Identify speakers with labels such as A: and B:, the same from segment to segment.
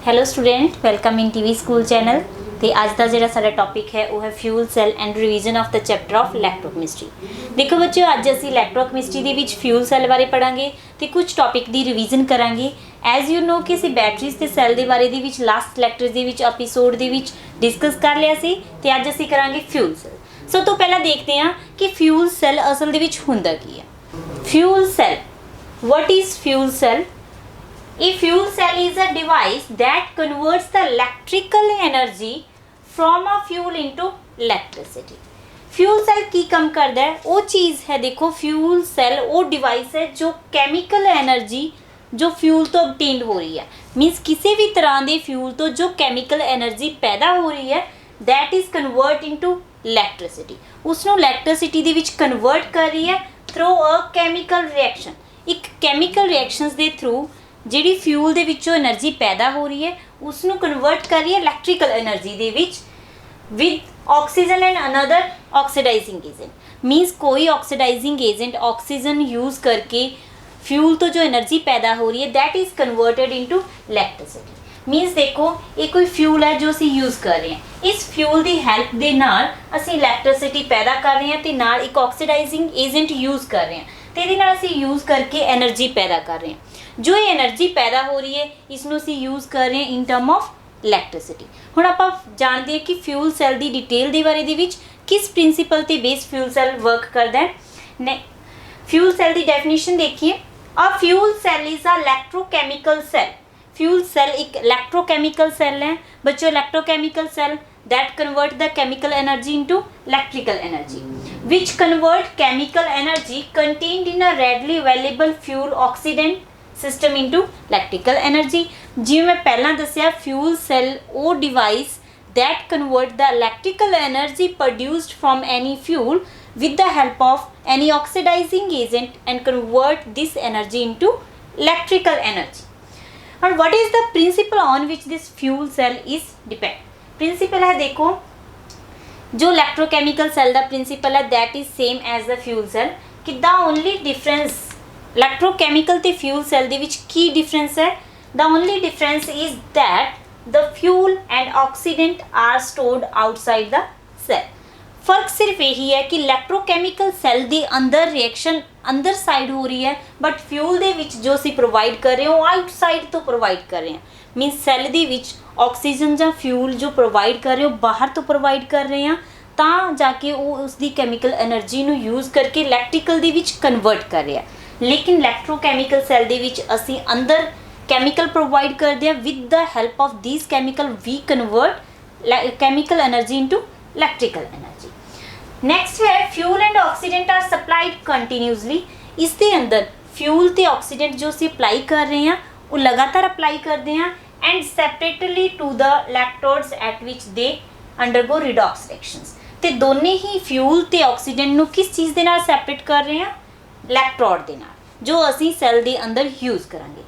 A: Hello student, welcome in TV school channel. तो अज का जो साडा टॉपिक है वो है fuel cell and revision of the chapter of electrochemistry. देखो बच्चों, अज असीं इलैक्ट्रोकैमिस्ट्री दे विच फ्यूल सैल बारे पढ़ांगे तो कुछ टॉपिक की रिवीजन करांगे। एज यू नो कि असीं बैटरीज ते सैल दे बारे दे विच लास्ट लैक्चर दे विच एपीसोड दे विच डिस्कस कर लिया सी ते अज असीं करांगे फ्यूल सैल। सब तो पहला देखते हैं कि फ्यूल सैल असल दे विच हुंदा की है। Fuel cell, what is fuel cell? A fuel cell is a device that converts the electrical energy from a fuel into electricity. Fuel cell की कम करता है? वो चीज़ है, देखो फ्यूल सेल वो डिवाइस है जो केमिकल एनर्जी जो फ्यूल तो obtained हो रही है, मीनस किसी भी तरह के फ्यूल तो जो केमिकल एनर्जी पैदा हो रही है that is convert into electricity, उसनों इलैक्ट्रिसिटी दे विच कन्वर्ट कर रही है थ्रू अ केमिकल रिएक्शन। एक केमिकल रिएक्शनस के थ्रू ਜਿਹੜੀ फ्यूल ਦੇ ਵਿੱਚੋਂ एनर्जी पैदा हो रही है उसनों कन्वर्ट कर रही है इलैक्ट्रिकल एनर्जी ਦੇ ਵਿੱਚ with oxygen and another oxidizing agent. Means कोई ऑक्सीडाइजिंग एजेंट ऑक्सीजन यूज़ करके फ्यूल तो जो एनर्जी पैदा हो रही है that is converted into electricity. Means देखो ये कोई फ्यूल है जो असीं यूज़ कर रहे हैं, इस फ्यूल की हैल्प के नाल असीं इलैक्ट्रिसिटी पैदा कर रहे हैं तो नाल एक ऑक्सीडाइजिंग एजेंट यूज़ कर रहे हैं तो ये असीं यूज़ करके एनर्जी पैदा कर रहे हैं। जो ये एनर्जी पैदा हो रही है इसनों असीं यूज़ कर रहे हैं इन टर्म ऑफ इलैक्ट्रिसिटी। हुण आपां जानते हैं कि फ्यूल सैल की डिटेल के बारे दे विच किस प्रिंसीपल ते बेस फ्यूल सैल वर्क करता है। ने फ्यूल सैल की डेफिनेशन देखिए, a fuel cell is a electrochemical cell. Fuel cell एक इलैक्ट्रोकैमिकल सैल है बच्चों। Electrochemical cell that convert the chemical energy into electrical energy which convert chemical energy contained in a readily available fuel oxidant system into electrical energy. जिवें मैं पहला दसिया fuel cell वो device that convert the electrical energy produced from any fuel with the help of any oxidising agent and convert this energy into electrical energy. और what is the principle on which this fuel cell is depend? Principle है देखो जो electrochemical cell का principle है that is same as the fuel cell. कि the only difference electrochemical ते fuel cell दे विच की डिफरेंस है? The only difference is that the fuel and oxidant are stored outside the cell. फर्क सिर्फ यही है कि इलैक्ट्रोकैमिकल सैल के अंदर रिएक्शन अंदर साइड हो रही है बट फ्यूल दे विच जो असीं प्रोवाइड कर रहे हो आउटसाइड तो प्रोवाइड कर रहे हैं। मीनस सैल दे विच ऑक्सीजन या फ्यूल जो प्रोवाइड कर रहे हो बाहर तो प्रोवाइड कर रहे हैं तां जाके वो उसकी कैमिकल एनर्जी नूं यूज़ करके इलैक्ट्रिकल दे विच कन्वर्ट कर रहे हैं। लेकिन इलैक्ट्रोकैमिकल सैल दे विच असीं अंदर कैमिकल प्रोवाइड करते हैं with the help of this chemical we convert chemical energy into electrical energy. Next है fuel and oxidant are supplied continuously. इसके अंदर फ्यूल ते ऑक्सीडेंट जो असीं अप्लाई कर रहे हैं वो लगातार अप्लाई करते हैं and separately to the electrodes at which they undergo redox reactions. ते दोने ही फ्यूल ते ऑक्सीडेंट नूं किस चीज़ दे नाल सैपरेट कर रहे हैं? इलैक्ट्रोड दे नाल जो असीं सैल दे अंदर यूज़ करांगे।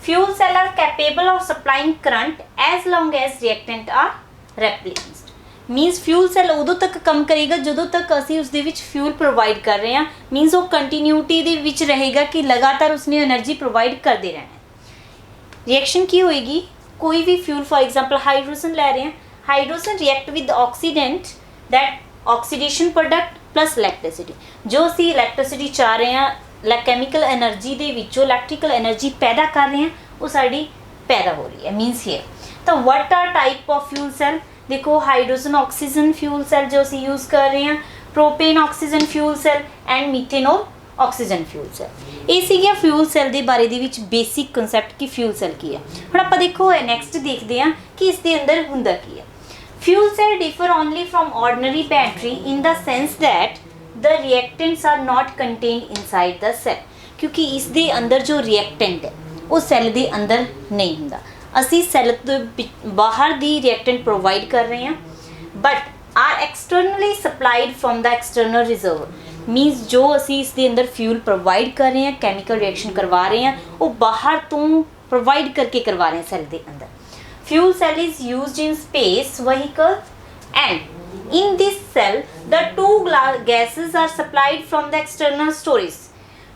A: Fuel cell are capable of supplying current as long as reactant are replaced. Means fuel cell उदों तक कम करेगा जदों तक असीं उसदे विच फ्यूल प्रोवाइड कर रहे हैं। मीनस वो कंटीन्यूटी दे विच रहेगा कि लगातार उसने एनर्जी प्रोवाइड करते रहना है। रिएक्शन की होएगी? कोई भी फ्यूल फॉर एग्जाम्पल हाइड्रोजन ले रहे हैं, hydrogen react with oxidant that oxidation product plus electricity. जो असीं इलैक्ट्रिसिटी चाह रहे हैं कैमिकल एनर्जी दे विचों इलैक्ट्रिकल एनर्जी पैदा कर रहे हैं वो साड़ी पैदा हो रही है। मीनस ये तो what are type of fuel cell? देखो हाइड्रोजन ऑक्सीजन फ्यूल सेल जो असीं यूज़ कर रहे हैं, propane oxygen fuel cell and methanol oxygen fuel cell. ये सीगिया फ्यूल सेल के बारे दे विच बेसिक कंसैप्ट कि फ्यूल सेल की है। हुण आपां देखो नैक्सट देखते हैं कि इसके अंदर हुंदा की है। Fuel cell differ only from ordinary battery in the sense that the reactants are not contained inside the cell। क्योंकि इस दे अंदर जो रिएक्टेंट है वो सैल दे अंदर नहीं हुंदा। असी सैल तो बाहर दी रिएक्टेंट प्रोवाइड कर रहे हैं but are externally supplied from the external reserve. Means जो असी इस दे अंदर फ्यूल प्रोवाइड कर रहे हैं कैमिकल रिएक्शन करवा रहे हैं वो बाहर तो प्रोवाइड करके करवा रहे हैं सैल दे अंदर। Fuel cell is used in space vehicle and in this cell the two gases are supplied from the external storage।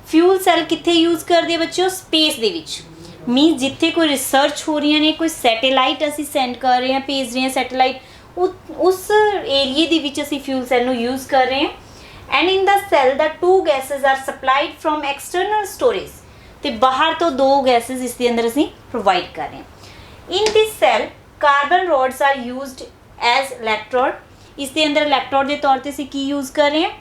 A: Fuel cell कित्थे यूज़ करदे बच्चों? स्पेस दे विच। मीन जिथे कोई रिसर्च हो रही ने, कोई सैटेलाइट असी सेंड कर रहे हैं, भेज रहे हैं सैटेलाइट, उस एरिए दे विच असी फ्यूल सैल नूं यूज़ कर रहे हैं। And in the cell the 2 gases are supplied from external storage, तो बाहर तो 2 गैसेज इसके अंदर असी प्रोवाइड कर रहे हैं। In this cell carbon rods are used as electrode, इसके अंदर इलैक्ट्रोड के तौर पर असी की यूज़ कर रहे हैं,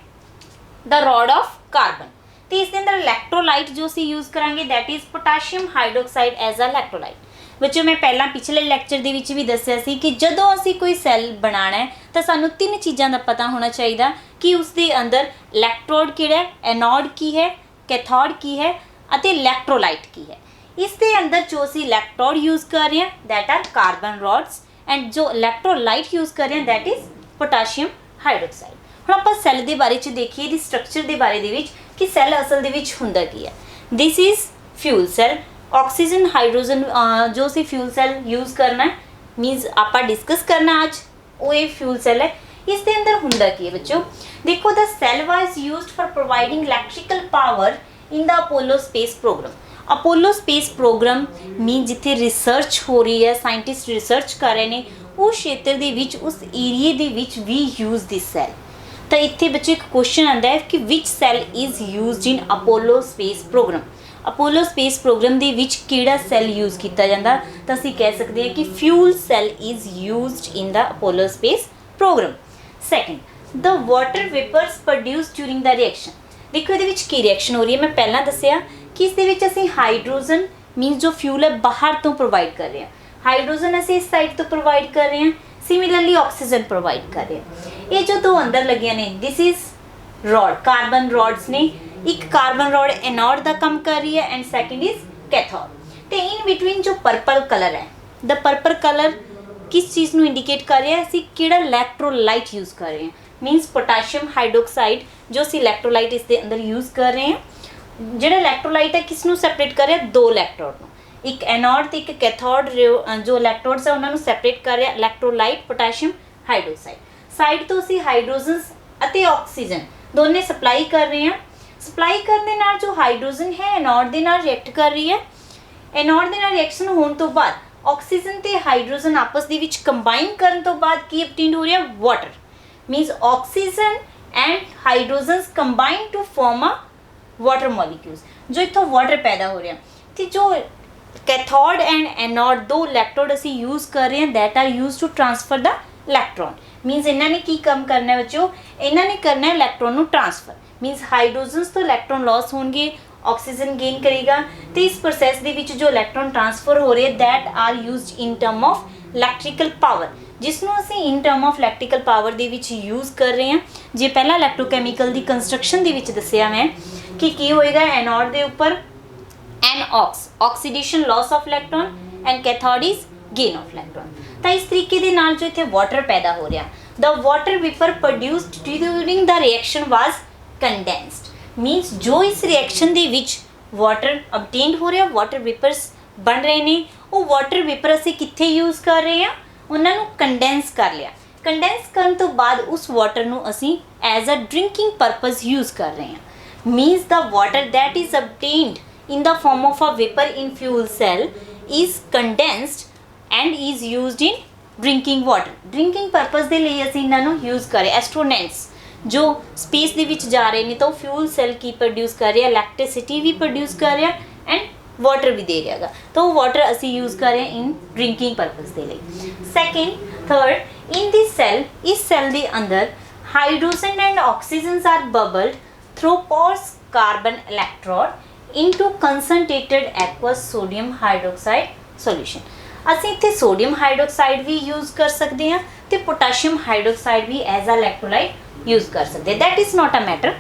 A: द रॉड ऑफ कार्बन। तो इसके अंदर इलैक्ट्रोलाइट जो असी यूज़ करांगे that is potassium hydroxide as a electrolyte. बच्चों मैं पहला पिछले लैक्चर दे विच भी दस्सिया सी कि जदों असी कोई सैल बनाना है तो सानू 3 चीज़ों का पता होना चाहिए कि उसके अंदर इलैक्ट्रोड किहड़ा है, एनोड की है, कैथोड की है अते इलैक्ट्रोलाइट की है। इसके अंदर जो असी इलैक्ट्रोड यूज़ कर रहे हैं that are carbon rods and जो इलैक्ट्रोलाइट यूज़ कर रहे हैं दैट इज़ पोटाशियम हाइड्रोक्साइड। हुण आपां सैल दे बारे च देखिए, दी स्ट्रक्चर दे बारे दे विच कि सैल असल दे विच हुंदा की है। This is fuel cell, oxygen hydrogen जो असी फ्यूल सैल यूज़ करना है मीनस आपां डिस्कस करना अज वो ये फ्यूल सैल है। इसके अंदर हुंदा की है बच्चों, देखो the cell was used for providing electrical power in the Apollo space program. Apollo space program mean जिथे रिसर्च हो रही है, साइंटिस्ट रिसर्च कर रहे हैं, उस क्षेत्र दे विच उस एरिए दे विच वी यूज़ दिस सैल। तो इत्थे बच्चे एक क्वेश्चन आता है कि which cell is used in Apollo space program. Apollo space program दे विच किहड़ा सैल यूज़ किया जाता, तो असीं कह सकते हैं कि fuel cell is used in the Apollo space program. Second, the water vapours produce during the reaction. देखो ये की रिएक्शन हो रही है, मैं पहला दसिया कि इस दे विच असीं हाइड्रोजन मीनस जो फ्यूल है बाहर तो प्रोवाइड कर रहे हैं, हाइड्रोजन असीं इस साइड तो प्रोवाइड कर रहे हैं, सिमिलरली ऑक्सीजन प्रोवाइड कर रहे हैं। ये जो 2 अंदर लगिया ने this is rod, carbon rods ने, एक कार्बन रॉड एनोड का काम कर रही है एंड सैकेंड इज कैथोड। तो इन बिटवीन जो पर्पल कलर है, द पर्पल कलर किस चीज़ को इंडिकेट कर रहा है, असीं किहड़ा इलैक्ट्रोलाइट यूज़ कर रहे हैं, मीनस पोटाशियम हाइड्रोक्साइड जो असीं इलैक्ट्रोलाइट इसके अंदर यूज़ कर रहे हैं। जिहड़ा इलैक्ट्रोलाइट है किस नूं सैपरेट कर रहा है, 2 इलैक्ट्रोड नूं, एक एनोड ते एक कैथोड जो इलैक्ट्रोड्स है उन्होंने सैपरेट कर रहा है इलैक्ट्रोलाइट पोटाशियम हाइड्रोक्साइड। साइड तो असीं हाइड्रोजन्स अते ऑक्सीजन दोने सप्लाई कर रहे हैं। सप्लाई करने नाल जो हाइड्रोजन है एनोड दे नाल रिएक्ट कर रही है, एनोड दे नाल रिएक्शन होने तो बाद ऑक्सीजन ते हाइड्रोजन आपस दे विच कंबाइन करन तो बाद की ऑब्टेन हो रहा है, water. Means oxygen and hydrogens combine to form a water molecules, जो इत्थों वाटर पैदा हो रहा है। तो जो कैथोड एंड एनोड 2 इलैक्ट्रोड असीं यूज़ कर रहे हैं that are use to transfer the electron. Means इन्होंने की काम करना है बच्चों, इन्होंने करना है इलैक्ट्रॉन को ट्रांसफर। मीनस हाइड्रोजन्स तो इलैक्ट्रॉन लॉस होंगे, ऑक्सीजन गेन करेगा, तो इस प्रोसैस दे विच जो इलैक्ट्रॉन ट्रांसफर हो रहे that are used in term of electrical power, जिसनों असीं in term of electrical power दे विच यूज़ कर रहे हैं। जे पहला इलैक्ट्रोकैमिकल दी कंस्ट्रक्शन दे विच दस्सिया मैं कि की होएगा, एनोड दे उपर NOx oxidation loss of electron and cathode is gain of electron. तो इस तरीके दे नाल जो इत्थे वाटर पैदा हो रहा, the water vapour produced during the reaction was condensed. मीनस जो इस reaction they which water obtained हो रहा, वाटर वेपर्स बन रहे हैं, वो वाटर वेपर असीं कित्थे यूज़ कर रहे हैं, उन्हां नूं कंडेंस कर लिया। कंडेंस करन तो बाद उस वाटर नूं असीं as a drinking purpose use कर रहे हैं। Means the water that is obtained in the form of a vapor in fuel cell is condensed and is used in drinking water। drinking purpose ਦੇ ਲਈ ਅਸੀਂ ਇਹਨਾਂ ਨੂੰ यूज़ करें। Astronauts जो स्पेस ਦੇ ਵਿੱਚ ਜਾ ਰਹੇ ਨੇ ਤਾਂ फ्यूल सेल की प्रोड्यूस कर रहा, इलैक्ट्रिसिटी भी प्रोड्यूस कर रहा एंड वाटर भी दे रहा, तो वाटर ਅਸੀਂ यूज़ कर रहे इन ड्रिंकिंग पर्पज ਦੇ ਲਈ। Second third, in this cell, इस सेल ਦੇ अंदर hydrogen and oxygen are bubbled through pores carbon electrode into concentrated aqueous sodium hydroxide solution। ਅਸੀਂ ਇੱਥੇ सोडियम हाइड्रोक्साइड भी यूज़ कर सकते हैं तो पोटाशियम हाइड्रोक्साइड भी एज अ इलैक्ट्रोलाइट यूज़ कर सकते हैं। That is not a matter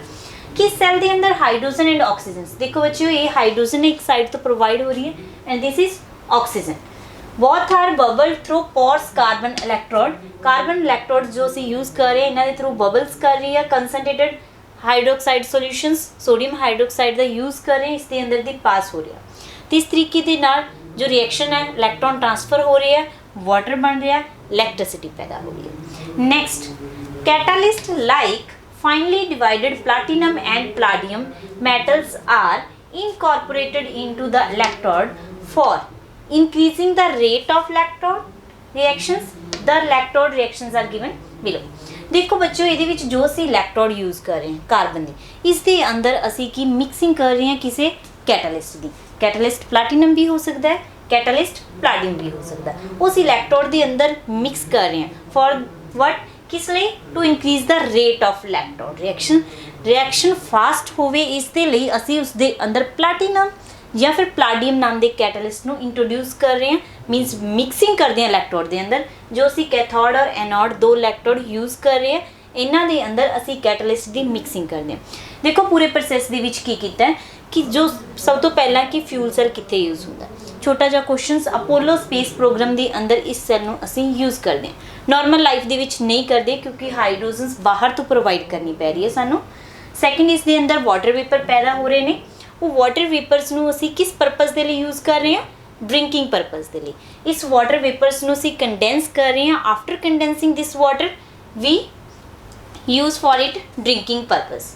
A: कि सैल के अंदर हाइड्रोजन एंड ऑक्सीजन, देखो बच्चों ये हाइड्रोजन एक साइड तो प्रोवाइड हो रही है and this is oxygen. Both are bubble through pores carbon electrode. Carbon electrode जो असीं यूज़ कर रहे हैं इन्होंने थ्रू बबल्स कर रही है, concentrated hydroxide solutions sodium hydroxide का यूज़ कर रहे हैं, इसके अंदर दी पास हो रहा। तो इस तरीके के नाल जो रिएक्शन है इलैक्ट्रॉन ट्रांसफर हो रहा है, वाटर बन रहा, इलैक्ट्रिसिटी पैदा हो रही है। Next, catalyst like finally divided platinum and palladium metals are incorporated into the electrode for increasing the rate of electrode reactions, the electrode reactions are given below। देखो बच्चों ਇਹਦੇ ਵਿੱਚ जो ਅਸੀਂ इलेक्ट्रोड यूज़ कर रहे हैं कार्बन ਦੀ, ਇਸ ਦੇ ਅੰਦਰ ਅਸੀਂ ਕੀ ਮਿਕਸਿੰਗ ਕਰ ਰਹੇ ਹਾਂ ਕਿਸੇ कैटलिस्ट ਦੀ। कैटलिस्ट प्लैटिनम भी हो सकता है, कैटलिस्ट प्लैटिनम भी हो सकता है। उस इलेक्ट्रोड के अंदर मिक्स कर रहे हैं फॉर वट, किस लिए? To increase the rate of electrode reaction, reaction fast होवे इस दे लई असी उस दे अंदर प्लैटिनम या फिर प्लाडियम नाम के कैटलिस्ट ਨੂੰ इंट्रोड्यूस कर रहे हैं, मीनस मिक्सिंग करते हैं इलेक्ट्रोड के अंदर। जो असी कैथोड और एनोड दो इलेक्ट्रोड यूज़ कर रहे हैं, इन्हां दे अंदर असी कैटलिस्ट की मिक्सिंग करते हैं। देखो पूरे प्रोसैस दे विच की कीता है कि जो सब तो पहला कि फ्यूल सैल कित्थे यूज़ होंदा है। छोटा जिहा क्वेश्चन, अपोलो स्पेस प्रोग्राम के अंदर इस सैल नूं असी यूज़ करते हैं, नॉर्मल लाइफ दे विच नहीं करते क्योंकि हाइड्रोजन्स बाहर तो प्रोवाइड करनी पै रही है सानूं। सैकेंड, इस दे अंदर वाटर वेपर पैदा हो रहे हैं, वो वाटर वेपर्स नूं असी किस परपज़ के लिए यूज़ कर रहे हैं? ड्रिंकिंग परपज़ के लिए। इस वाटर वेपर्स नूं असी कंडेंस कर रहे हैं। After condensing this water we use for it drinking purpose.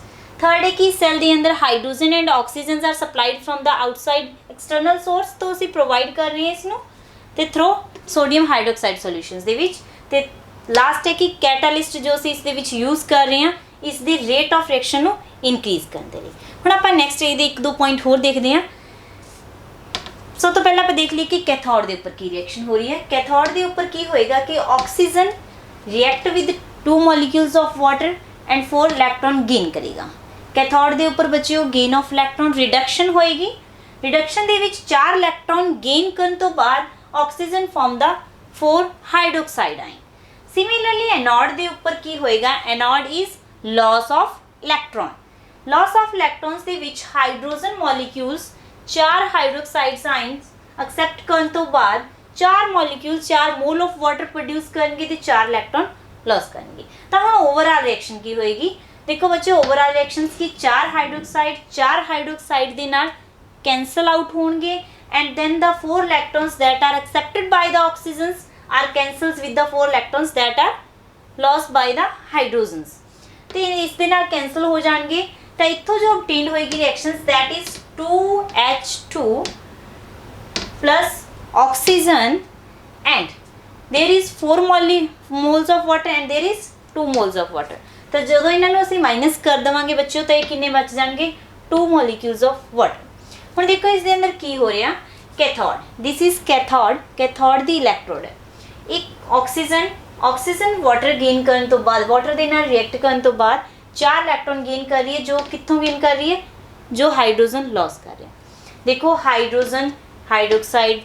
A: Third है कि सैल के अंदर hydrogen and oxygen are supplied from the outside external source, तो असी प्रोवाइड कर रहे हैं इसनूं ते थ्रू सोडियम हाइड्रोक्साइड सोल्यूशनस दे विच। ते लास्ट है कि कैटालिस्ट जो असी इस दे विच यूज़ कर रहे हैं इस दी रेट ऑफ रिएक्शन नूं इनक्रीज़ करने के लिए। हुण आपां नैक्सट ये एक दो पॉइंट होर देखते हैं। सब तो पहले आप देख लीए कि कैथोड के उपर की रिएक्शन हो रही है। कैथोड के उपर की होएगा कि oxygen react with 2 molecules of water and 4 electron gain करेगा। कैथोड के उपर बच्चों गेन ऑफ इलेक्ट्रॉन रिडक्शन होएगी। रिडक्शन के विच 4 इलेक्ट्रॉन गेन करने तो बाद oxygen form the 4 hydroxide ion. Similarly anode के उपर की होएगा? Anode is loss of electron. Loss of electrons के विच hydrogen molecules 4 hydroxides ions accept करने तो बाद 4 molecule 4 mole of water produce करेंगे तो 4 इलेक्ट्रॉन लॉस करेंगे। तो हाँ ओवरऑल रिएक्शन की होएगी? देखो बच्चों ओवरऑल रिएक्शंस की 4 हाइड्रोक्साइड दे नाल कैंसल आउट होंगे and then the 4 electrons that are accepted by the oxygens are cancels with the 4 electrons that are lost by the hydrogens. तो इस दे नाल कैंसल हो जाएंगे। तो इत्थों जो ऑब्टेन्ड होएगी reactions that is 2H2 plus oxygen and there is 4 moles of water and there is 2 moles of water. तो जो इन्होंने असीं माइनस कर देवांगे बच्चों तो ये किन्ने बच जाएंगे? 2 मॉलिक्यूल्स ऑफ वाटर। हुण देखो इस दे अंदर की हो रहा? Cathode, this is cathode, cathode the electrode है। एक ऑक्सीजन वाटर गेन करने तो बाद वाटर दे नाल रिएक्ट करने तो बाद 4 इलेक्ट्रॉन गेन कर रही है, जो कित्थों गेन कर रही है? जो हाइड्रोजन लॉस कर रहे हैं। देखो हाइड्रोजन हाइड्रोक्साइड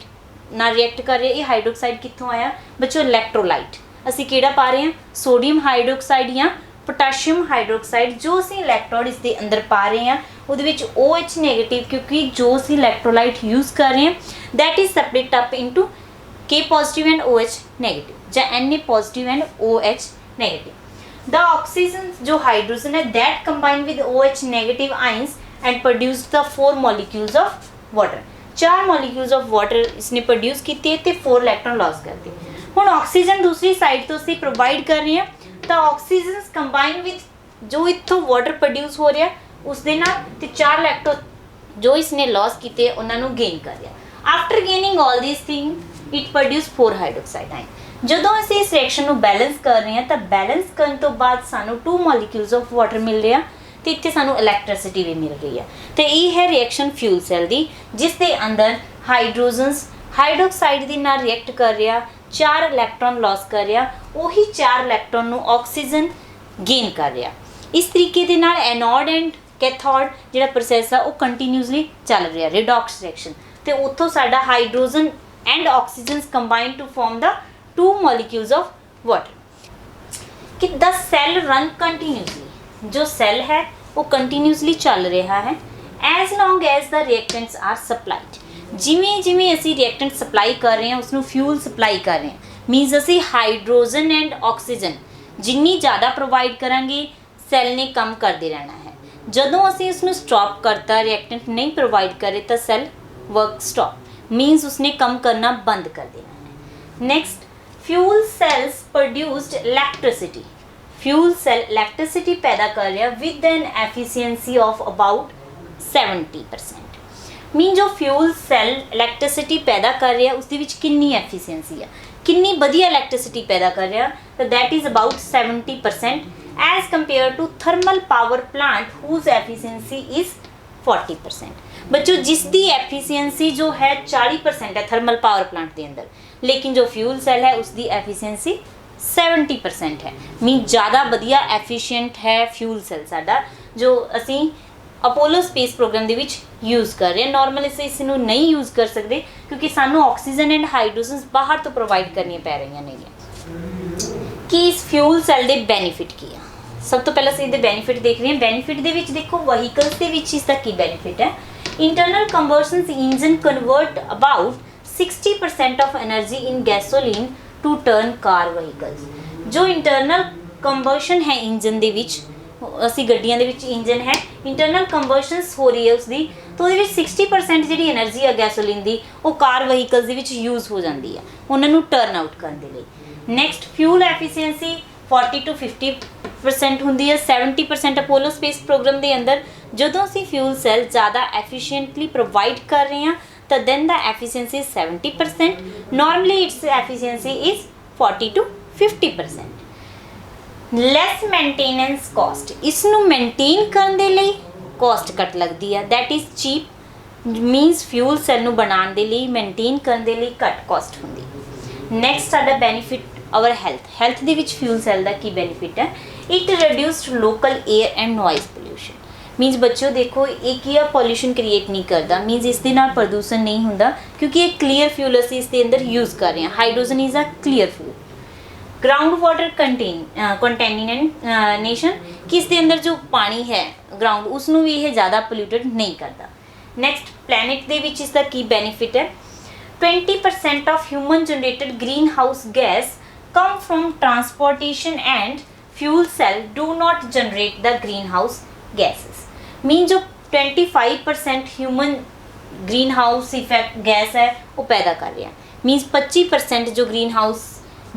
A: ना रिएक्ट कर रहे हैं, ये हाइड्रोक्साइड कित्थों आया बच्चों? इलैक्ट्रोलाइट। असी किहड़ा पा रहे हैं? सोडियम हाइड्रोक्साइड या पोटाशियम हाइड्रोक्साइड। जो असी इलैक्ट्रोड इस दे अंदर पा रहे हैं उहदे विच OH नेगेटिव, क्योंकि जो असी इलैक्ट्रोलाइट यूज़ कर रहे हैं that is separate up into K positive and OH negative या Na positive and OH negative. The oxygen जो हाइड्रोजन है that combine with OH negative ions and produce the 4 molecules of water। 4 molecules of water इसने produce की ते 4 electron loss करते। हुण oxygen दूसरी side तो असीं प्रोवाइड कर रहे हैं तो ऑक्सीजन कंबाइन विद जो इत्थों वाटर प्रोड्यूस हो रहा उस दे नाल ते 4 इलेक्ट्रॉन जो इसने लॉस कीते उन्हां नूं गेन कर रहा। After gaining all these thing it produce 4 hydroxide ion. ਜਦੋਂ ਅਸੀਂ ਇਸ ਰਿਐਕਸ਼ਨ ਨੂੰ ਬੈਲੈਂਸ ਕਰ ਰਹੇ ਹਾਂ ਤਾਂ ਬੈਲੈਂਸ ਕਰਨ ਤੋਂ ਬਾਅਦ ਸਾਨੂੰ 2 ਮੋਲੀਕਿਊਲਸ ਆਫ ਵਾਟਰ ਮਿਲ ਰਿਹਾ ਤੇ ਇੱਥੇ ਸਾਨੂੰ ਇਲੈਕਟ੍ਰਿਸਿਟੀ ਵੀ ਮਿਲ ਰਹੀ ਹੈ। ਤੇ ਇਹ ਹੈ ਰਿਐਕਸ਼ਨ ਫਿਊਲ ਸੈਲ ਦੀ, ਜਿਸ ਦੇ ਅੰਦਰ ਹਾਈਡਰੋਜਨਸ ਹਾਈਡਰੋਕਸਾਈਡ ਦੇ ਨਾਲ ਰਿਐਕਟ ਕਰ ਰਿਹਾ, 4 ਇਲੈਕਟ੍ਰੋਨ ਲॉस ਕਰ ਰਿਹਾ, ਉਹੀ 4 ਇਲੈਕਟ੍ਰੋਨ ਨੂੰ ਆਕਸੀਜਨ ਗੇਨ ਕਰ ਰਿਹਾ। ਇਸ ਤਰੀਕੇ ਦੇ ਨਾਲ ਐਨੋਡ ਐਂਡ ਕੈਥੋਡ ਜਿਹੜਾ ਪ੍ਰੋਸੈਸ ਆ ਉਹ ਕੰਟੀਨਿਊਸਲੀ ਚੱਲ ਰਿਹਾ, ਰਿਡੌਕਸ ਰਿਐਕਸ਼ਨ। ਤੇ ਉੱਥੋਂ ਸਾਡਾ hydrogen and oxygens combine to form the 2 molecules of water। कि the cell run continuously, जो सेल है वो कंटिन्यूसली चल रहा है as long as the reactants are supplied। जिमें जिमें असी रिएक्टेंट सप्लाई कर रहे हैं उसनों फ्यूल सप्लाई कर रहे हैं, मीनस असी हाइड्रोजन एंड ऑक्सीजन जिन्नी ज़्यादा प्रोवाइड करांगे सैल ने कम करते रहना है। जदों असी उसनों स्टॉप करता रिएक्टेंट नहीं प्रोवाइड करे तो सैल वर्क स्टॉप, मीनस उसने कम करना बंद कर देना है। Next, fuel cells produced electricity. Fuel cell electricity पैदा कर रहा with an efficiency of about 70%। Mean जो फ्यूल सैल इलैक्ट्रिसिटी पैदा कर रहा उसदे विच कितनी एफिशिएंसी है, कितनी वधिया इलैक्ट्रिसिटी पैदा कर रहा, तो that is about 70% as compare to thermal power plant whose efficiency is 40%। बच्चों जिसकी एफिशिएंसी जो है 40% है थर्मल पावर प्लांट के अंदर, लेकिन जो फ्यूल सैल है उसकी एफिशिएंसी 70% है। मीन ज़्यादा वधिया एफिशिएंट है फ्यूल सैल साडा जो असी अपोलो स्पेस प्रोग्राम ਦੇ ਵਿੱਚ यूज़ कर रहे हैं। नॉर्मल ਅਸੀਂ ਇਸ ਨੂੰ नहीं यूज़ कर सकते क्योंकि सानू ऑक्सीजन एंड हाइड्रोजन बाहर तो प्रोवाइड करनी पै रही नहीं। कि इस फ्यूल सैल ਦੇ बेनीफिट की है, सब तो पहले ਅਸੀਂ ਇਹਦੇ बेनीफिट देख रहे हैं। बेनीफिट ਦੇ ਵਿੱਚ देखो ਵਹੀਕਲਸ ਦੇ ਵਿੱਚ ਇਸ ਦਾ ਕੀ बेनीफिट है। Internal combustion engine convert about 60% of energy in gasoline to turn car vehicles. जो इंटरनल कंबशन है इंजन ਦੇ ਵਿੱਚ ਅਸੀਂ ਗੱਡੀਆਂ ਦੇ ਵਿੱਚ ਇੰਜਨ ਹੈ, ਇੰਟਰਨਲ ਕੰਬਸ਼ਨਸ ਹੋ ਰਹੀ ਹੈ ਉਸਦੀ, ਤਾਂ ਉਹਦੇ ਵਿੱਚ 60% ਜਿਹੜੀ એનર્ਜੀ ਆ ਗੈਸੋਲੀਨ ਦੀ ਉਹ ਕਾਰ ਵਹੀਕਲਸ ਦੇ ਵਿੱਚ ਯੂਜ਼ ਹੋ ਜਾਂਦੀ ਆ ਉਹਨਾਂ ਨੂੰ ਟਰਨ ਆਊਟ ਕਰਨ ਦੇ ਲਈ। ਨੈਕਸਟ ਫਿਊਲ ਐਫੀਸ਼ੀਐਂਸੀ 40 to 50% ਹੁੰਦੀ ਹੈ 70% ਅਪੋਲੋ ਸਪੇਸ ਪ੍ਰੋਗਰਾਮ ਦੇ ਅੰਦਰ। ਜਦੋਂ ਅਸੀਂ ਫਿਊਲ ਸੈਲ ਜ਼ਿਆਦਾ ਐਫੀਸ਼ੀਐਂਟਲੀ ਪ੍ਰੋਵਾਈਡ ਕਰ ਰਹੇ ਹਾਂ ਤਾਂ ਦੈਨ ਦਾ efficiency is 70%, normally its efficiency is 40 to 50%। Less maintenance cost, इसनू मेनटेन करने दे लई कॉस्ट घट लगती है, that is cheap means fuel cell नू बनाने दे लई मेनटेन करने दे लई घट कॉस्ट हुंदी। नैक्सट साडा बेनीफिट अवर हैल्थ दे विच फ्यूल सैल दा की बेनीफिट है, it reduced local air and noise pollution. मीनस बच्चों देखो एक ही पॉल्यूशन क्रिएट नहीं करता, मीनस इस दे नाल प्रदूषण नहीं होंदा क्योंकि एक क्लीयर फ्यूल असीं इस दे अंदर यूज़ कर रहे हैं। Hydrogen is a clear fuel. Ground water contamination कि इसके अंदर जो पानी है ग्राउंड उसनू भी ये ज़्यादा पोल्यूटेड नहीं करता। नैक्सट प्लैनेट दे विच इसका की बेनीफिट है, 20% of human generated greenhouse gas come from transportation and fuel cell do not generate the greenhouse gases. Mean जो 25% human greenhouse effect gas है वो पैदा कर रहा है, मीनस 25% जो ग्रीन हाउस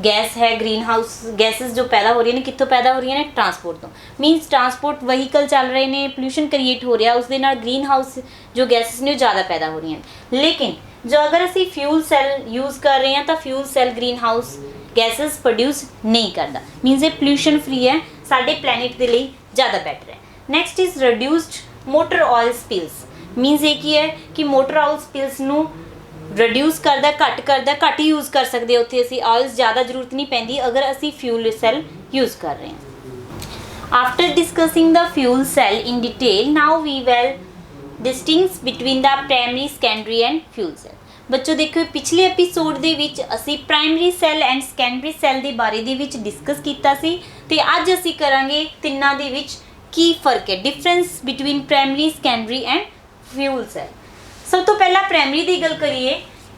A: गैस है ग्रीन हाउस गैसेस जो पैदा हो रही हैं कितों पैदा हो रही हैं ट्रांसपोर्ट तो। मीनस ट्रांसपोर्ट वहीकल चल रहे हैं, पोल्यूशन क्रिएट हो रहा उसके नाल ग्रीन हाउस जो गैसेस ने ज़्यादा पैदा हो रही हैं। लेकिन जो अगर असी फ्यूल सैल यूज़ कर रहे हैं तो fuel cell greenhouse gases produce नहीं करता, मीनस ये पोल्यूशन फ्री है, साडे प्लैनेट के लिए ज़्यादा बैटर है। Next is reduced motor oil spills. मीनस ये की है कि मोटर ऑयल स्पिल्स नू रिड्यूस करदा घट यूज़ कर सकते, उत्थे असी ऑयल्स ज़्यादा जरूरत नहीं पैंदी अगर असी फ्यूल सैल यूज़ कर रहे हैं। After discussing the fuel cell in detail now we will distinguish between the primary secondary and fuel cell. बच्चों देखो पिछले एपीसोड दे विच असी primary cell and secondary cell दे बारे दे विच डिस्कस कीता सी ते अज असी करांगे तिन्नां दे विच की फर्क है, difference between primary secondary and fuel cell. सब तो पहला प्राइमरी की गल करिए,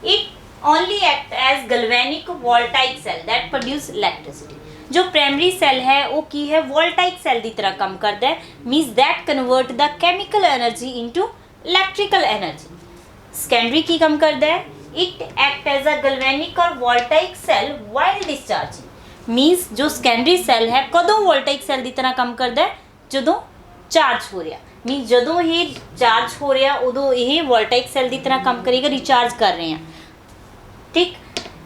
A: it only act as galvanic voltaic cell that produce electricity. जो प्राइमरी सैल है वो की है वोल्टाइक सैल की तरह काम करता है, means that convert the chemical energy into electrical energy. Secondary की काम करता है, it act as a galvanic और voltaic cell while discharging. Means जो सेकेंडरी सैल है कदों वोल्टाइक सैल की तरह काम करता है जदों चार्ज हो रहा, मीन जदों ये चार्ज हो रहा उदों ये वोल्टाइक सैल की तरह काम करेगा, रिचार्ज कर रहे हैं ठीक।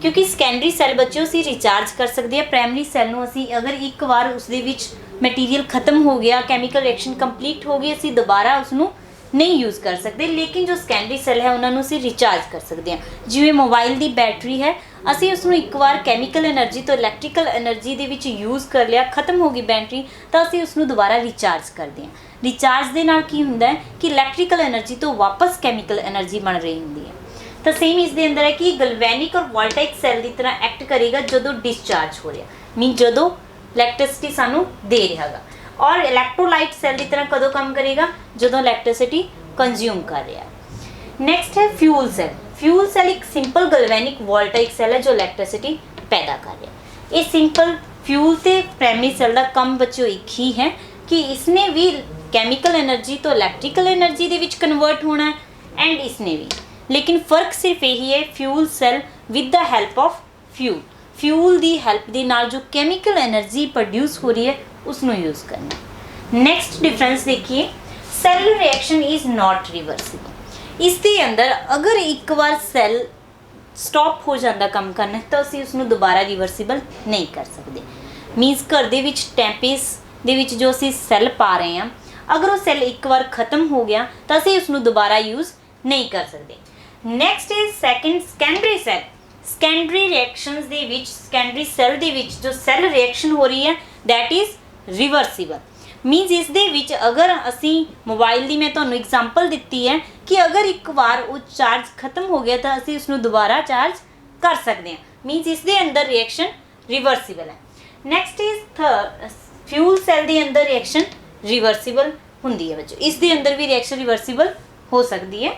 A: क्योंकि सैकेंडरी सैल बच्चों असीं रिचार्ज कर सकते हैं, प्राइमरी सैल नूं असीं अगर एक बार उसदे विच मटीरियल खत्म हो गया, कैमिकल रिएक्शन कंप्लीट हो गई, असीं दोबारा उसनूं नहीं यूज़ कर सकते। लेकिन जो सैकेंडरी सैल है उन्होंने असीं रिचार्ज कर सकते हैं। जिवें मोबाइल की बैटरी है, असीं उसनूं एक बार कैमिकल एनर्जी तो इलैक्ट्रिकल एनर्जी दे विच यूज़ कर लिया, खत्म हो गई बैटरी, तो असीं उसनूं दोबारा रिचार्ज करते हैं। रिचार्ज दे नाल की हुंदा है कि इलैक्ट्रिकल एनर्जी तो वापस कैमिकल एनर्जी बन रही होंदी है। तो सेम इस दे अंदर है कि गैल्वेनिक और वोल्टाइक सैल की तरह एक्ट करेगा जदों डिस्चार्ज हो रहा, मीन जदों इलैक्ट्रिसिटी सानू दे रहा गा। और इलैक्ट्रोलाइट सैल की तरह कदों काम करेगा जदों इलैक्ट्रिसिटी कंज्यूम कर रहा है। नैक्सट है फ्यूल सैल। फ्यूल सैल एक सिंपल गैल्वेनिक वोल्टाइक सैल है जो इलैक्ट्रिसिटी पैदा कर रहा है। ये सिंपल फ्यूल ते प्राइमरी सैल का कम बच्चों एक ही है कि इसने भी कैमिकल एनर्जी तो इलैक्ट्रिकल एनर्जी दे विच कन्वर्ट होना है एंड इसने भी, लेकिन फर्क सिर्फ यही है fuel cell with the help of fuel की हैल्प के नाल जो कैमिकल एनर्जी प्रोड्यूस हो रही है उसनों यूज़ करना। नैक्सट डिफरेंस देखिए, cellular reaction is not reversible. ਇਸ ਦੇ ਅੰਦਰ ਅਗਰ ਇੱਕ ਵਾਰ ਸੈੱਲ ਸਟਾਪ ਹੋ ਜਾਂਦਾ ਕੰਮ ਕਰਨਾ ਤਾਂ ਅਸੀਂ ਉਸ ਨੂੰ ਦੁਬਾਰਾ ਰਿਵਰਸੀਬਲ ਨਹੀਂ ਕਰ ਸਕਦੇ। ਮੀਨਸ ਘਰ ਦੇ ਵਿੱਚ ਟੈਂਪੇਸ ਦੇ ਵਿੱਚ ਜੋ ਅਸੀਂ ਸੈੱਲ ਪਾ ਰਹੇ ਹਾਂ, ਅਗਰ ਉਹ ਸੈੱਲ ਇੱਕ ਵਾਰ ਖਤਮ ਹੋ ਗਿਆ ਤਾਂ ਅਸੀਂ ਉਸ ਨੂੰ ਦੁਬਾਰਾ ਯੂਜ਼ ਨਹੀਂ ਕਰ ਸਕਦੇ। Next is second secondary cell. Secondary reactions ਦੇ ਵਿੱਚ ਸੈਕੰਡਰੀ ਸੈੱਲ ਦੇ ਵਿੱਚ ਜੋ ਸੈੱਲ ਰਿਐਕਸ਼ਨ ਹੋ ਰਹੀ ਹੈ ਦੈਟ ਇਜ਼ ਰਿਵਰਸੀਬਲ। ਮੀਨਸ ਇਸ ਦੇ ਵਿੱਚ ਅਗਰ ਅਸੀਂ ਮੋਬਾਈਲ ਦੀ ਮੈਂ ਤੁਹਾਨੂੰ ਐਗਜ਼ਾਮਪਲ ਦਿੱਤੀ ਹੈ ਕਿ ਅਗਰ ਇੱਕ ਵਾਰ ਉਹ ਚਾਰਜ ਖਤਮ ਹੋ ਗਿਆ ਤਾਂ ਅਸੀਂ ਉਸ ਨੂੰ ਦੁਬਾਰਾ ਚਾਰਜ ਕਰ ਸਕਦੇ ਹਾਂ। ਮੀਨਸ ਇਸ ਦੇ ਅੰਦਰ ਰਿਐਕਸ਼ਨ ਰਿਵਰਸੀਬਲ ਹੈ। ਨੈਕਸਟ ਇਜ਼ ਫਿਊਲ ਸੈੱਲ ਦੇ ਅੰਦਰ ਰਿਐਕਸ਼ਨ ਰਿਵਰਸੀਬਲ ਹੁੰਦੀ ਹੈ ਬੱਚੋ, ਇਸ ਦੇ ਅੰਦਰ ਵੀ ਰਿਐਕਸ਼ਨ ਰਿਵਰਸੀਬਲ ਹੋ ਸਕਦੀ ਹੈ।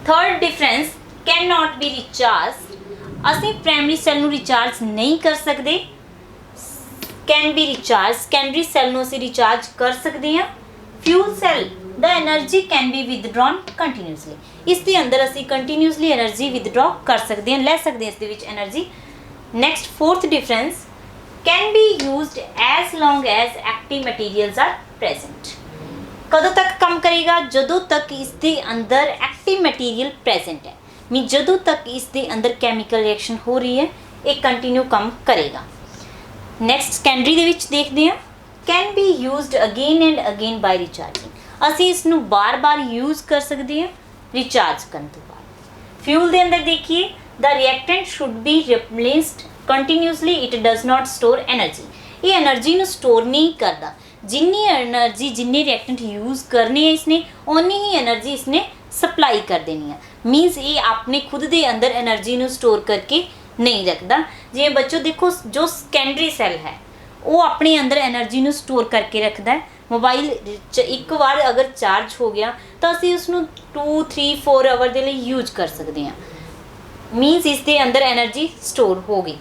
A: Third difference can not be recharge. ਅਸੀਂ ਪ੍ਰਾਇਮਰੀ ਸੈੱਲ ਨੂੰ ਰਿਚਾਰਜ ਨਹੀਂ ਕਰ ਸਕਦੇ, can be recharge. Secondary cell ਨੂੰ ਅਸੀਂ ਰਿਚਾਰਜ ਕਰ ਸਕਦੇ ਹਾਂ। ਫਿਊਲ ਸੈੱਲ ਦਾ energy can be withdrawn continuously. ਇਸ ਦੇ ਅੰਦਰ ਅਸੀਂ ਕੰਟੀਨਿਊਸਲੀ ਐਨਰਜੀ ਵਿਦਡਰਾ ਕਰ ਸਕਦੇ ਹਾਂ, ਲੈ ਸਕਦੇ ਹਾਂ ਇਸ ਦੇ ਵਿੱਚ energy. Next fourth difference can be used as long as active materials are present. ਕਦੋਂ ਤੱਕ ਕੰਮ ਕਰੇਗਾ? ਜਦੋਂ ਤੱਕ ਇਸ ਦੇ ਅੰਦਰ ਐਕਟਿਵ ਮਟੀਰੀਅਲ ਪ੍ਰੈਜ਼ੈਂਟ ਹੈ। ਮੀਨ ਜਦੋਂ ਤੱਕ ਇਸ ਦੇ ਅੰਦਰ ਕੈਮੀਕਲ ਰਿਐਕਸ਼ਨ ਹੋ ਰਹੀ ਹੈ ਇਹ ਕੰਟੀਨਿਊ ਕੰਮ ਕਰੇਗਾ। ਨੈਕਸਟ ਸੈਕੰਡਰੀ ਦੇ ਵਿੱਚ ਦੇਖਦੇ ਹਾਂ can be used again and again by recharging. ਅਸੀਂ ਇਸ ਨੂੰ ਬਾਰ-ਬਾਰ ਯੂਜ਼ ਕਰ ਸਕਦੇ ਹਾਂ ਰਿਚਾਰਜ ਕਰਨ ਤੋਂ ਬਾਅਦ। ਫਿਊਲ ਦੇ ਅੰਦਰ ਦੇਖੀਏ the reactant should be replaced continuously, it does not store energy. ਇਹ ਐਨਰਜੀ ਨੂੰ ਸਟੋਰ ਨਹੀਂ ਕਰਦਾ। ਜਿੰਨੀ ਐਨਰਜੀ ਜਿੰਨੇ ਰਿਐਕਟੈਂਟ ਯੂਜ਼ ਕਰਨੇ ਹੈ ਇਸਨੇ ਓਨੀ ਹੀ ਐਨਰਜੀ ਇਸਨੇ ਸਪਲਾਈ ਕਰ ਦੇਣੀ ਹੈ। ਮੀਨਸ ਇਹ ਆਪਣੇ ਖੁਦ ਦੇ ਅੰਦਰ ਐਨਰਜੀ ਨੂੰ ਸਟੋਰ ਕਰਕੇ ਨਹੀਂ ਰੱਖਦਾ। ਜਿਵੇਂ ਬੱਚੋ ਦੇਖੋ ਜੋ ਸੈਕੰਡਰੀ ਸੈੱਲ ਹੈ ਉਹ ਆਪਣੇ ਅੰਦਰ ਐਨਰਜੀ ਨੂੰ ਸਟੋਰ ਕਰਕੇ ਰੱਖਦਾ ਹੈ। ਮੋਬਾਈਲ ਇੱਕ ਵਾਰ ਅਗਰ ਚਾਰਜ ਹੋ ਗਿਆ ਤਾਂ ਅਸੀਂ ਉਸ ਨੂੰ 2, 3, 4 ਆਵਰ ਦੇ ਲਈ ਯੂਜ਼ ਕਰ ਸਕਦੇ ਹਾਂ। ਮੀਨਸ ਇਸ ਦੇ ਅੰਦਰ ਐਨਰਜੀ ਸਟੋਰ ਹੋ ਗਈ।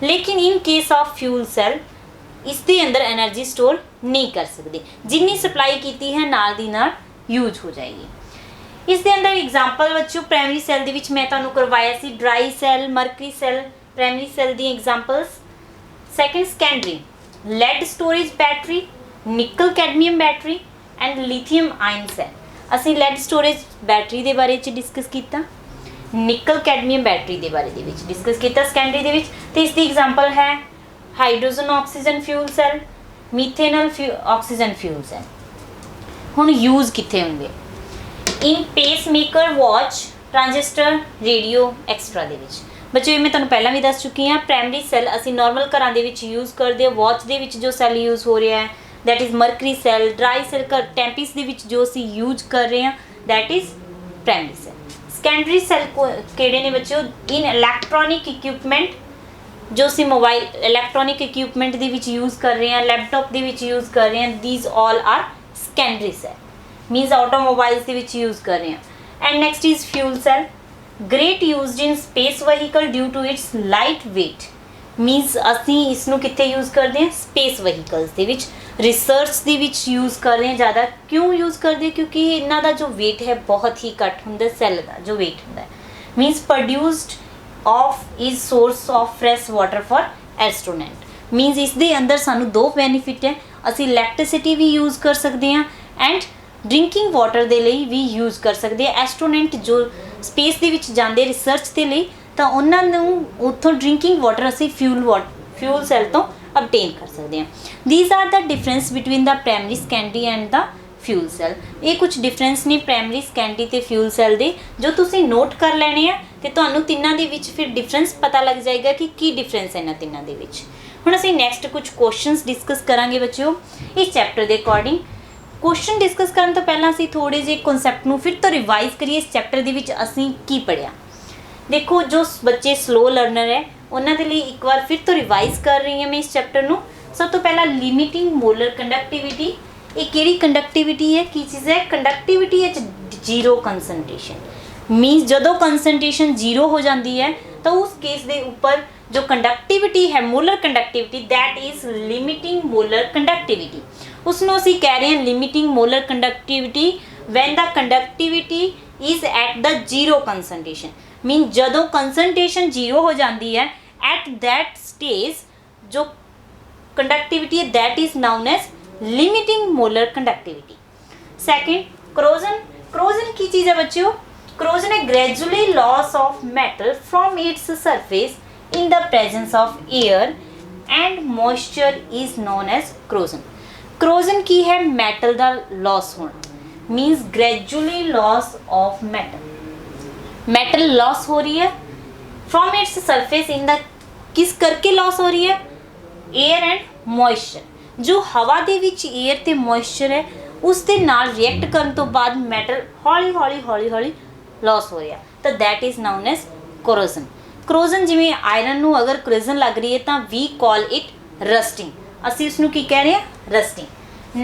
A: ਲੇਕਿਨ in case of fuel cell ਇਸ ਦੇ ਅੰਦਰ ਐਨਰਜੀ ਸਟੋਰ ਨਹੀਂ ਕਰ ਸਕਦੇ। ਜਿੰਨੀ ਸਪਲਾਈ ਕੀਤੀ ਹੈ ਨਾਲ ਦੀ ਨਾਲ ਯੂਜ਼ ਹੋ ਜਾਏਗੀ। ਇਸ ਦੇ ਅੰਦਰ ਐਗਜ਼ਾਮਪਲ ਬੱਚੋ ਪ੍ਰਾਇਮਰੀ ਸੈੱਲ ਦੇ ਵਿੱਚ ਮੈਂ ਤੁਹਾਨੂੰ ਕਰਵਾਇਆ ਸੀ dry cell, mercury cell primary cell ਦੀਆਂ examples. Second secondary lead storage battery, nickel cadmium battery and lithium ion cell. ਅਸੀਂ ਲੈਡ ਸਟੋਰੇਜ ਬੈਟਰੀ ਦੇ ਬਾਰੇ 'ਚ ਡਿਸਕਸ ਕੀਤਾ, ਨਿਕਲ ਕੈਡਮੀਅਮ ਬੈਟਰੀ ਦੇ ਬਾਰੇ ਦੇ ਵਿੱਚ ਡਿਸਕਸ ਕੀਤਾ ਸੈਕੰਡਰੀ ਦੇ ਵਿੱਚ। ਤੇ ਇਸ ਦੀ ਐਗਜ਼ਾਮਪਲ ਹੈ hydrogen oxygen fuel cell, methanol oxygen fuel cell. ਹੁਣ ਯੂਜ਼ ਕਿੱਥੇ ਹੋਣਗੇ? In pacemaker, watch, transistor, radio extra ਦੇ ਵਿੱਚ। ਬੱਚੋ ਇਹ ਮੈਂ ਤੁਹਾਨੂੰ ਪਹਿਲਾਂ ਵੀ ਦੱਸ ਚੁੱਕੀ ਹਾਂ। ਪ੍ਰਾਇਮਰੀ ਸੈੱਲ ਅਸੀਂ ਨਾਰਮਲ ਘਰਾਂ ਦੇ ਵਿੱਚ ਯੂਜ਼ ਕਰਦੇ ਹਾਂ। ਵਾਚ ਦੇ ਵਿੱਚ ਜੋ ਸੈੱਲ ਯੂਜ਼ ਹੋ ਰਿਹਾ ਹੈ that is mercury cell. Dry cell ਟੈਂਪਿਸ ਦੇ ਵਿੱਚ ਜੋ ਅਸੀਂ ਯੂਜ਼ ਕਰ ਰਹੇ ਹਾਂ that is primary cell. Secondary cell ਕਿਹੜੇ ਨੇ ਬੱਚੋ? ਇਨ ਇਲੈਕਟ੍ਰੋਨਿਕ ਇਕਵਿਪਮੈਂਟ, ਜੋ ਅਸੀਂ ਮੋਬਾਈਲ ਇਲੈਕਟ੍ਰੋਨਿਕ ਇਕਵਿਪਮੈਂਟ ਦੇ ਵਿੱਚ ਯੂਜ਼ ਕਰ ਰਹੇ ਹਾਂ, ਲੈਪਟਾਪ ਦੇ ਵਿੱਚ ਯੂਜ਼ ਕਰ ਰਹੇ ਹਾਂ, these all are secondary cell. Means automobiles ਦੇ ਵਿੱਚ ਯੂਜ਼ ਕਰ ਰਹੇ ਹਾਂ। And next is fuel cell, great used in space vehicle due to its light weight. Means ਅਸੀਂ ਇਸ ਨੂੰ ਕਿੱਥੇ ਯੂਜ਼ ਕਰਦੇ ਹਾਂ? ਸਪੇਸ ਵਹੀਕਲਸ ਦੇ ਵਿੱਚ, ਰਿਸਰਚ ਦੇ ਵਿੱਚ ਯੂਜ਼ ਕਰ ਰਹੇ ਹਾਂ ਜ਼ਿਆਦਾ। ਕਿਉਂ ਯੂਜ਼ ਕਰਦੇ ਹਾਂ? ਕਿਉਂਕਿ ਇਹਨਾਂ ਦਾ ਜੋ ਵੇਟ ਹੈ ਬਹੁਤ ਹੀ ਘੱਟ ਹੁੰਦਾ, ਸੈੱਲ ਦਾ ਜੋ ਵੇਟ ਹੁੰਦਾ ਹੈ। Means produced of is source of fresh water for astronaut. Means ਇਸ ਦੇ ਅੰਦਰ ਸਾਨੂੰ ਦੋ ਬੈਨੀਫਿਟ ਹੈ, ਅਸੀਂ ਇਲੈਕਟ੍ਰਿਸਿਟੀ ਵੀ ਯੂਜ਼ ਕਰ ਸਕਦੇ ਹਾਂ ਐਂਡ ਡਰਿੰਕਿੰਗ ਵਾਟਰ ਦੇ ਲਈ ਵੀ ਯੂਜ਼ ਕਰ ਸਕਦੇ ਹਾਂ। ਐਸਟ੍ਰੋਨੌਟ ਜੋ ਸਪੇਸ ਦੇ ਵਿੱਚ ਜਾਂਦੇ ਰਿਸਰਚ ਦੇ ਲਈ ਤਾਂ ਉਹਨਾਂ ਨੂੰ ਉੱਥੋਂ ਡਰਿੰਕਿੰਗ ਵਾਟਰ ਅਸੀਂ ਫਿਊਲ ਸੈੱਲ ਤੋਂ obtain ਕਰ ਸਕਦੇ ਹਾਂ। These are the difference between the primary, secondary and the fuel cell. ਇਹ ਕੁਝ ਡਿਫਰੈਂਸ ਨੇ ਪ੍ਰਾਇਮਰੀ, ਸੈਕੰਡਰੀ ਤੇ ਫਿਊਲ ਸੈੱਲ ਦੇ, ਜੋ ਤੁਸੀਂ ਨੋਟ ਕਰ ਲੈਣੇ ਆ ਤੇ ਤੁਹਾਨੂੰ ਤਿੰਨਾਂ ਦੇ ਵਿੱਚ ਫਿਰ ਡਿਫਰੈਂਸ ਪਤਾ ਲੱਗ ਜਾਏਗਾ ਕਿ ਕੀ ਡਿਫਰੈਂਸ ਹੈ ਇਹਨਾਂ ਤਿੰਨਾਂ ਦੇ ਵਿੱਚ। ਹੁਣ ਅਸੀਂ ਨੈਕਸਟ ਕੁਝ ਕੁਐਸਚਨਸ ਡਿਸਕਸ ਕਰਾਂਗੇ ਬੱਚਿਓ ਇਸ ਚੈਪਟਰ ਦੇ ਅਕੋਰਡਿੰਗ। ਕੁਐਸਚਨ ਡਿਸਕਸ ਕਰਨ ਤੋਂ ਪਹਿਲਾਂ ਅਸੀਂ ਥੋੜੇ ਜਿਹੇ ਕਨਸੈਪਟ ਨੂੰ ਫਿਰ ਤੋਂ ਰਿਵਾਈਜ਼ ਕਰੀਏ। ਇਸ ਚੈਪਟਰ ਦੇ ਵਿੱਚ ਅਸੀਂ ਕੀ ਪੜ੍ਹਿਆ? ਦੇਖੋ ਜੋ ਬੱਚੇ ਸਲੋ ਲਰਨਰ ਹੈ ਉਹਨਾਂ ਦੇ ਲਈ ਇੱਕ ਵਾਰ ਫਿਰ ਤੋਂ ਰਿਵਾਈਜ਼ ਕਰ ਰਹੀ ਹਾਂ ਮੈਂ ਇਸ ਚੈਪਟਰ ਨੂੰ। ਸਭ ਤੋਂ ਪਹਿਲਾਂ ਲਿਮਿਟਿੰਗ ਮੋਲਰ ਕੰਡਕਟਿਵਿਟੀ। ਇਹ ਕਿਹੜੀ ਕੰਡਕਟਿਵਿਟੀ ਹੈ, ਕੀ ਚੀਜ਼ ਹੈ? ਕੰਡਕਟਿਵਿਟੀ ਹੈ ਜ਼ੀਰੋ ਕੰਸਨਟ੍ਰੇਸ਼ਨ। ਮੀਨਸ ਜਦੋਂ ਕੰਸਨਟ੍ਰੇਸ਼ਨ ਜ਼ੀਰੋ ਹੋ ਜਾਂਦੀ ਹੈ ਤਾਂ ਉਸ ਕੇਸ ਦੇ ਉੱਪਰ ਜੋ ਕੰਡਕਟਿਵਿਟੀ ਹੈ molar conductivity that is limiting molar conductivity. ਉਸ ਨੂੰ ਅਸੀਂ ਕਹਿ ਰਹੇ ਹਾਂ limiting molar conductivity when the conductivity is at the zero concentration. Mean ਜਦੋਂ ਕੰਸਨਟ੍ਰੇਸ਼ਨ ਜ਼ੀਰੋ ਹੋ ਜਾਂਦੀ ਹੈ ਐਟ ਦੈਟ ਸਟੇਜ ਜੋ ਕੰਡਕਟਿਵਿਟੀ ਹੈ that is known as limiting molar conductivity. Second, corrosion corrosion की चीज़ है बच्चों? corrosion है gradually loss of metal from its surface in the presence of air and moisture is known as corrosion. corrosion की है metal ਦਾ loss होना, means gradually loss of metal loss हो रही है from its surface in the, किस करके loss हो रही है? air and moisture, जो हवा ਦੇ ਵਿੱਚ air ਤੇ moisture ਹੈ ਉਸ ਦੇ ਨਾਲ ਰਿਐਕਟ ਕਰਨ ਤੋਂ ਬਾਅਦ ਮੈਟਲ ਹੌਲੀ ਹੌਲੀ loss ਹੋ ਰਿਹਾ, ਤਾਂ that is known as corrosion. corrosion ਜਿਵੇਂ ਆਇਰਨ ਨੂੰ ਅਗਰ corrosion ਲੱਗ ਰਹੀ ਹੈ ਤਾਂ we call it rusting, ਅਸੀਂ ਉਸ ਨੂੰ ਕੀ ਕਹਿ ਰਹੇ ਹਾਂ? rusting.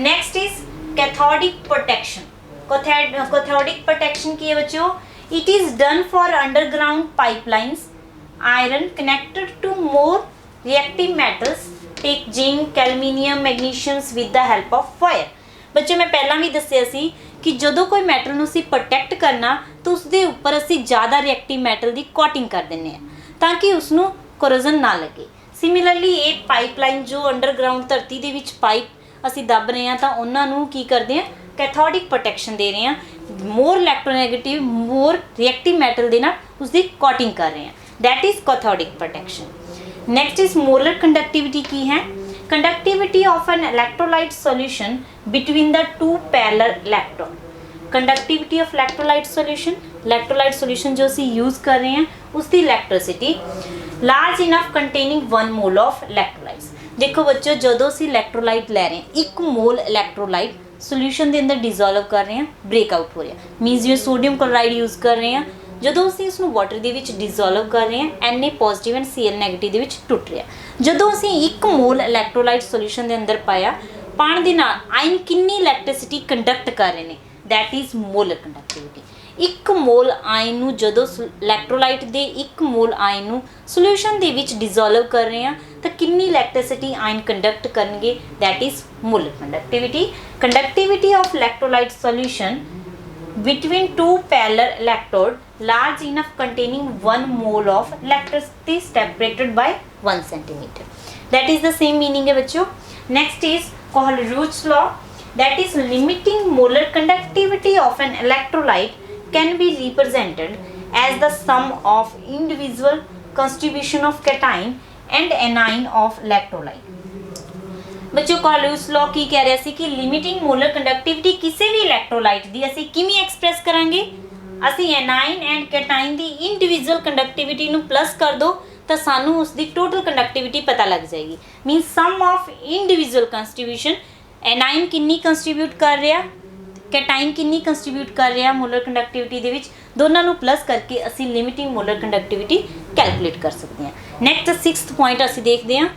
A: next is cathodic protection. cathodic protection ਕੀ ਹੈ ਬੱਚਿਓ? it is done for underground pipelines, iron connected to more reactive metals, take zinc, aluminium, magnesium with the help of fire. ਬੱਚੇ ਮੈਂ ਪਹਿਲਾਂ ਵੀ ਦੱਸਿਆ ਸੀ ਕਿ ਜਦੋਂ ਕੋਈ ਮੈਟਲ ਨੂੰ ਅਸੀਂ ਪ੍ਰੋਟੈਕਟ ਕਰਨਾ ਤਾਂ ਉਸ ਦੇ ਉੱਪਰ ਅਸੀਂ ਜ਼ਿਆਦਾ ਰਿਐਕਟਿਵ ਮੈਟਲ ਦੀ ਕੋਟਿੰਗ ਕਰ ਦਿੰਦੇ ਹਾਂ ਤਾਂ ਕਿ ਉਸ ਨੂੰ corrosion ਨਾ ਲੱਗੇ। ਸਿਮਿਲਰਲੀ ਇਹ ਪਾਈਪਲਾਈਨ ਜੋ ਅੰਡਰਗਰਾਉਂਡ ਧਰਤੀ ਦੇ ਵਿੱਚ ਪਾਈਪ ਅਸੀਂ ਦੱਬ ਰਹੇ ਹਾਂ ਤਾਂ ਉਹਨਾਂ ਨੂੰ ਕੀ ਕਰਦੇ ਹਾਂ? ਕੈਥੋਡਿਕ ਪ੍ਰੋਟੈਕਸ਼ਨ ਦੇ ਰਹੇ ਹਾਂ, ਮੋਰ ਇਲੈਕਟ੍ਰੋਨੈਗੇਟਿਵ ਮੋਰ ਰਿਐਕਟਿਵ ਮੈਟਲ ਦੇ ਨਾਲ ਉਸ ਦੀ ਕੋਟਿੰਗ ਕਰ ਰਹੇ ਹਾਂ, that is cathodic protection. next is molar conductivity ਕੀ ਹੈ? conductivity of an electrolyte solution between the two parallel electrode. conductivity of electrolyte solution ਜੋ ਅਸੀਂ use ਕਰ ਰਹੇ ਹਾਂ ਉਸ ਦੀ electricity large enough containing 1 mole of electrolytes. ਦੇਖੋ ਬੱਚੋ ਜਦੋਂ ਅਸੀਂ electrolyte ਲੈ ਰਹੇ ਹਾਂ 1 mole electrolyte solution ਦੇ ਅੰਦਰ dissolve ਕਰ ਰਹੇ ਹਾਂ, break out ਹੋ ਰਿਹਾ, means ਜਿਵੇਂ sodium chloride use ਕਰ ਰਹੇ ਹਾਂ ਜਦੋਂ ਅਸੀਂ ਇਸ ਨੂੰ ਵਾਟਰ ਦੇ ਵਿੱਚ ਡਿਸੋਲਵ ਕਰ ਰਹੇ ਹਾਂ Na positive and Cl negative ਦੇ ਵਿੱਚ ਟੁੱਟ ਰਿਹਾ। ਜਦੋਂ ਅਸੀਂ 1 ਮੋਲ ਇਲੈਕਟ੍ਰੋਲਾਈਟ ਸੋਲੂਸ਼ਨ ਦੇ ਅੰਦਰ ਪਾਇਆ ਪਾਣੀ ਦੇ ਨਾਲ ਆਇਨ ਕਿੰਨੀ ਇਲੈਕਟ੍ਰਿਸਿਟੀ ਕੰਡਕਟ ਕਰ ਰਹੇ ਨੇ, that is molar conductivity. 1 mall ion ਨੂੰ ਜਦੋਂ ਇਲੈਕਟ੍ਰੋਲਾਈਟ ਦੇ 1 ਮੋਲ ਆਇਨ ਨੂੰ ਸੋਲੂਸ਼ਨ ਦੇ ਵਿੱਚ ਡਿਸੋਲਵ ਕਰ ਰਹੇ ਹਾਂ ਤਾਂ ਕਿੰਨੀ ਇਲੈਕਟ੍ਰਿਸਿਟੀ ਆਇਨ ਕੰਡਕਟ ਕਰਨਗੇ, that is molar conductivity. conductivity of electrolyte solution between two parallel electrode large enough containing 1 mole of electricity separated by 1 centimeter. that is the same meaning है बच्चों. next is Kohlrausch's law, that is limiting molar conductivity of an electrolyte can be represented as the sum of individual contribution of cation and anion of electrolyte. ਬੱਚੋ ਕੋਹਲਰੂਸ law ਕੀ ਕਹਿ ਰਿਹਾ ਸੀ ਕਿ limiting molar conductivity ਕਿਸੇ ਵੀ electrolyte ਦੀ ਅਸੀਂ ਕਿਵੇਂ express ਕਰਾਂਗੇ? ਅਸੀਂ ਐਨਾਇਨ and ਕੈਟਾਇਨ the individual conductivity ਨੂੰ ਪਲੱਸ ਕਰ ਦੋ ਤਾਂ ਸਾਨੂੰ ਉਸ ਦੀ ਟੋਟਲ ਕੰਡਕਟਿਵਿਟੀ ਪਤਾ ਲੱਗ ਜਾਏਗੀ, ਮੀਨਸ ਸਮ ਆਫ ਇੰਡੀਵਿਜੂਅਲ ਕੰਸਟ੍ਰੀਬਿਊਸ਼ਨ। ਐਨਾਇਨ ਕਿੰਨੀ ਕੰਸਟ੍ਰੀਬਿਊਟ ਕਰ ਰਿਹਾ, ਕੈਟਾਇਨ ਕਿੰਨੀ ਕੰਸਟ੍ਰੀਬਿਊਟ ਕਰ ਰਿਹਾ ਮੋਲਰ ਕੰਡਕਟਿਵਿਟੀ ਦੇ ਵਿੱਚ, ਦੋਨਾਂ ਨੂੰ ਪਲੱਸ ਕਰਕੇ ਅਸੀਂ ਲਿਮਿਟਿੰਗ ਮੋਲਰ ਕੰਡਕਟਿਵਿਟੀ ਕੈਲਕੂਲੇਟ ਕਰ ਸਕਦੇ ਹਾਂ। ਨੈਕਸਟ 6th ਪੁਆਇੰਟ ਅਸੀਂ ਦੇਖਦੇ ਹਾਂ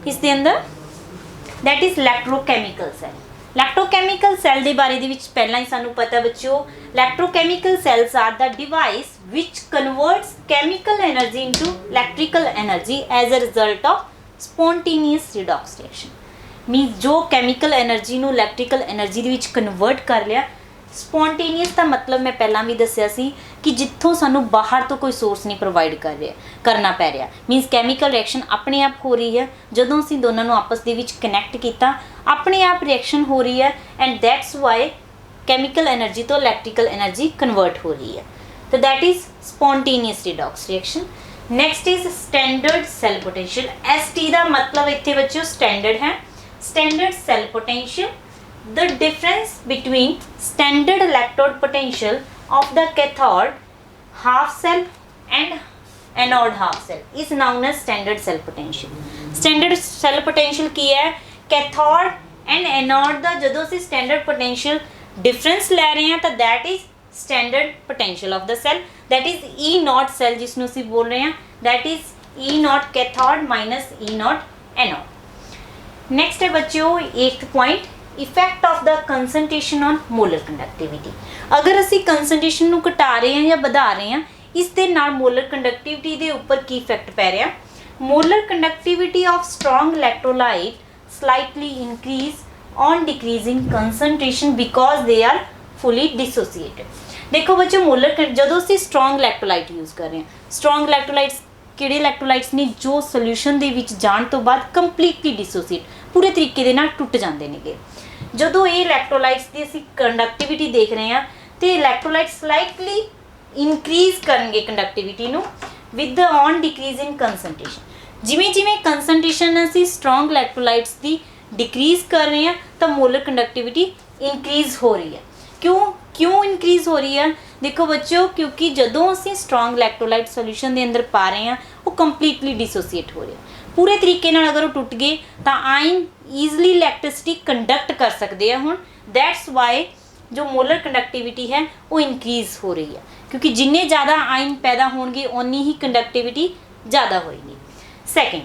A: ਇਸ ਦੇ ਅੰਦਰ, that is electrochemical cell. electrochemical cell ਦੇ ਬਾਰੇ ਦੇ ਵਿੱਚ ਪਹਿਲਾਂ ਹੀ ਸਾਨੂੰ ਪਤਾ ਬੱਚਿਓ, electrochemical cells are the device which converts chemical energy into electrical energy as a result of spontaneous redox reaction. means ਜੋ chemical energy ਨੂੰ electrical energy ਦੇ ਵਿੱਚ convert ਕਰ ਲਿਆ। ਸਪੌਂਟੇਨੀਅਸ ਦਾ ਮਤਲਬ ਮੈਂ ਪਹਿਲਾਂ ਵੀ ਦੱਸਿਆ ਸੀ ਕਿ ਜਿੱਥੋਂ ਸਾਨੂੰ ਬਾਹਰ ਤੋਂ ਕੋਈ ਸੋਰਸ ਨਹੀਂ ਪ੍ਰੋਵਾਈਡ ਕਰ ਰਿਹਾ ਕਰਨਾ ਪੈ ਰਿਹਾ, ਮੀਨਸ ਕੈਮੀਕਲ ਰਿਐਕਸ਼ਨ ਆਪਣੇ ਆਪ ਹੋ ਰਹੀ ਹੈ। ਜਦੋਂ ਅਸੀਂ ਦੋਨਾਂ ਨੂੰ ਆਪਸ ਦੇ ਵਿੱਚ ਕਨੈਕਟ ਕੀਤਾ ਆਪਣੇ ਆਪ ਰਿਐਕਸ਼ਨ ਹੋ ਰਹੀ ਹੈ and that's why chemical energy ਤੋਂ ਇਲੈਕਟ੍ਰੀਕਲ એનર્ਜੀ ਕਨਵਰਟ ਹੋ ਰਹੀ ਹੈ, ਤਾਂ that is spontaneous redox reaction. Next is standard cell potential. ST ਦਾ ਮਤਲਬ ਇੱਥੇ ਬੱਚਿਓ ਸਟੈਂਡਰਡ ਹੈ। Standard cell potential, the difference between standard electrode potential of the cathode half cell and anode half cell is known as standard cell potential. standard cell potential ਕੀ ਹੈ? cathode and anode ਦਾ ਜਦੋਂ ਅਸੀਂ standard potential difference ਲੈ ਰਹੇ ਹਾਂ ਤਾਂ that is standard potential of the cell, that is E naught cell ਜਿਸ ਨੂੰ ਅਸੀਂ ਬੋਲ ਰਹੇ ਹਾਂ, that is E naught cathode minus E naught anode। next ਹੈ ਬੱਚਿਓ 8th point, effect of the concentration on molar conductivity. अगर असी कंसनट्रेशन ਨੂੰ ਘਟਾ ਰਹੇ ਹਾਂ ਜਾਂ ਵਧਾ ਰਹੇ ਹਾਂ ਇਸ ਦੇ ਨਾਲ ਮੋਲਰ ਕੰਡਕਟਿਵਿਟੀ ਦੇ ਉੱਪਰ ਕੀ ਇਫੈਕਟ ਪੈ ਰਿਹਾ? Molar conductivity of strong electrolyte slightly increase on decreasing concentration because they are fully dissociated। ਦੇਖੋ ਬੱਚੋ ਮੋਲਰ ਜਦੋਂ ਅਸੀਂ ਸਟਰੋਂਗ ਇਲੈਕਟ੍ਰੋਲਾਈਟ ਯੂਜ਼ ਕਰ ਰਹੇ ਹਾਂ, ਸਟਰੋਂਗ ਇਲੈਕਟ੍ਰੋਲਾਈਟਸ ਕਿਹੜੇ ਇਲੈਕਟ੍ਰੋਲਾਈਟਸ ਨੇ ਜੋ ਸੋਲੂਸ਼ਨ ਦੇ ਵਿੱਚ ਜਾਣ ਤੋਂ ਬਾਅਦ ਕੰਪਲੀਟਲੀ ਡਿਸੋਸੀਏਟ ਪੂਰੇ ਤਰੀਕੇ ਦੇ ਨਾਲ ਟੁੱਟ ਜਾਂਦੇ ਨੇਗੇ। ਜਦੋਂ ਇਹ ਇਲੈਕਟ੍ਰੋਲਾਈਟਸ ਦੀ ਅਸੀਂ ਕੰਡਕਟਿਵਿਟੀ ਦੇਖ ਰਹੇ ਹਾਂ तो इलैक्ट्रोलाइट स्लाइटली इनक्रीज करेंगे कंडक्टिविटी नू with the on decrease in concentration. जिमें जिमें कंसनट्रेशन असी स्ट्रॉन्ग इलैक्ट्रोलाइट्स की डिक्रीज कर रहे हैं तो मोलर कंडक्टिविटी इंक्रीज हो रही है। क्यों क्यों इंक्रीज हो रही है? देखो बच्चों, क्योंकि जदों असी स्ट्रॉन्ग इलैक्ट्रोलाइट सोल्यूशन के अंदर पा रहे हैं वो कंप्लीटली डिसोसीएट हो रहे हैं पूरे तरीके नाल। अगर वो टुट गए तो आयन ईजली इलैक्ट्रिसिटी कंडक्ट कर सकते हैं। हुण दैट्स वाई जो मोलर कंडक्टिविटी है वो इंक्रीज हो रही है, क्योंकि जिन्ने ज़्यादा आयन पैदा होंगे उन्नी ही कंडक्टिविटी ज़्यादा होएगी। Second,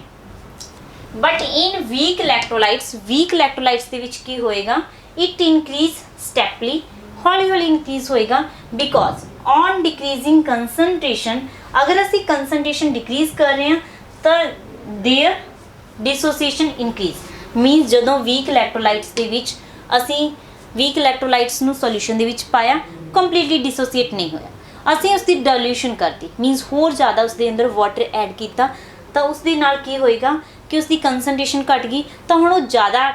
A: but in weak electrolytes के विच की होएगा, इट इंक्रीज स्टैपली, हौली हौली इंक्रीज होएगा बिकॉज ऑन डिक्रीजिंग कंसनट्रेशन, अगर असी कंसनट्रेशन डिक्रीज कर रहे हैं तो देयर डिसोसीएशन इंक्रीज। मीनस जदों वीक इलैक्ट्रोलाइट्स के विच असी वीक इलैक्ट्रोलाइट्स नू सोल्यूशन दे विच पाया, कंप्लीटली डिसोसीएट नहीं होया, असी उसकी डाइल्यूशन करती, मीनस होर ज़्यादा उसके अंदर वाटर ऐड किया तो उसके नाल की होएगा कि उसकी कंसनट्रेशन घट गई तो हुण वो ज़्यादा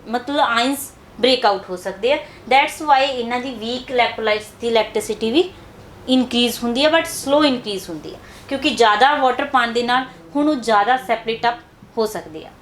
A: मतलब आयंस ब्रेकआउट हो सकते हैं। दैट्स वाई इन्हां दी वीक इलैक्ट्रोलाइट्स की इलैक्ट्रिसिटी भी इनक्रीज होंदी है, बट स्लो इनक्रीज होंदी है, क्योंकि ज़्यादा वाटर पाने दे नाल हुण वो ज़्यादा सैपरेट अप हो सकते हैं।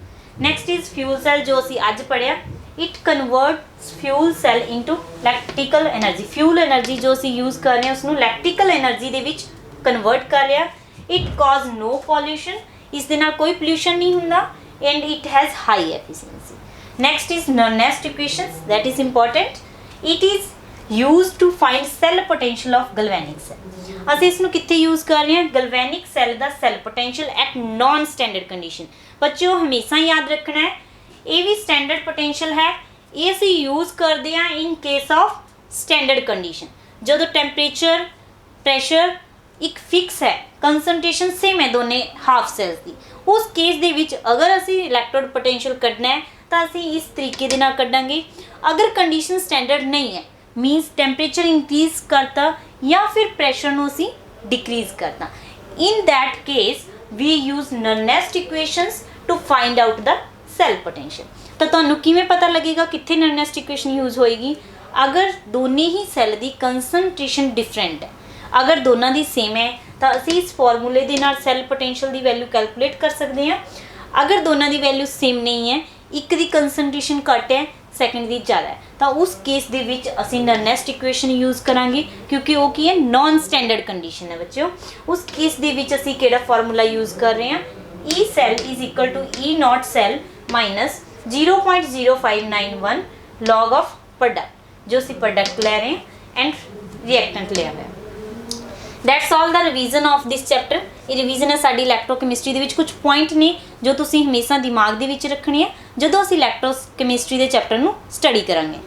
A: नैक्सट इज़ फ्यूल सैल, जो असी अज पढ़िया। It converts fuel cell into electrical energy. Fuel energy जो असी यूज़ कर रहे हैं उसनूं इलैक्ट्रिकल एनर्जी दे विच कन्वर्ट कर लिया। इट कॉज नो पॉल्यूशन, इस दे नाल कोई पोल्यूशन नहीं हुंदा, and it has high efficiency. Next is Nernst equations, that is important. It is use to find cell potential of galvanic cell. असीं इसनूं कित्थे यूज़ कर रहे हैं? गलवैनिक सैल दा cell potential at non standard condition. बच्चों हमेशा याद रखना है, ये भी स्टैंडर्ड पोटेंशियल है, ये असीं यूज़ करते हैं in case of standard condition, जदों टैंपरेचर प्रैशर एक फिक्स है, कंसनट्रेशन सेम है दोने हाफ सैल्स की, उस केस दे विच अगर असीं इलैक्ट्रोड पोटेंशियल कढ़ना है तो असीं इस तरीके दे नाल कढ़ांगे। अगर कंडीशन स्टैंडर्ड नहीं है, मीनस टैंपरेचर इंक्रीज करता या फिर प्रैशर नूं असीं डिक्रीज करता, in that case we use Nernst equations to find out the cell potential. तो तुहानूं किवें पता लगेगा कित्थे नर्नेस्ट इक्वेशन यूज़ होएगी? अगर दोनों ही सैल की कंसनट्रेशन डिफरेंट है, अगर दोनों की सेम है तो असीं इस फॉर्मूले दे नाल सैल पोटेंशियल की वैल्यू कैलकुलेट कर सकते हैं। अगर दोनों की वैल्यू सेम नहीं है, एक की कंसनट्रेशन घट है सैकेंड की ज़्यादा है, तो उस केस दे विच असीं नर्नेस्ट इक्वेशन यूज़ करांगे, क्योंकि वो की है नॉन स्टैंडर्ड कंडीशन है बच्चों। उस केस दे विच असीं किहड़ा फॉर्मूला यूज़ कर रहे हैं? E cell is equal to E naught cell minus 0.0591 log of product, जो असीं प्रोडक्ट ले रहे हैं एंड रिएक्टेंट लिया हुआ है। That's all the revision of this chapter. ये रिवीजन है साडी इलैक्ट्रोकैमिस्ट्री दे विच कुछ पॉइंट ने जो तुसीं हमेशा दिमाग दे विच रखने है जदों असीं इलैक्ट्रोकैमिस्ट्री दे चैप्टर नूं स्टडी करांगे।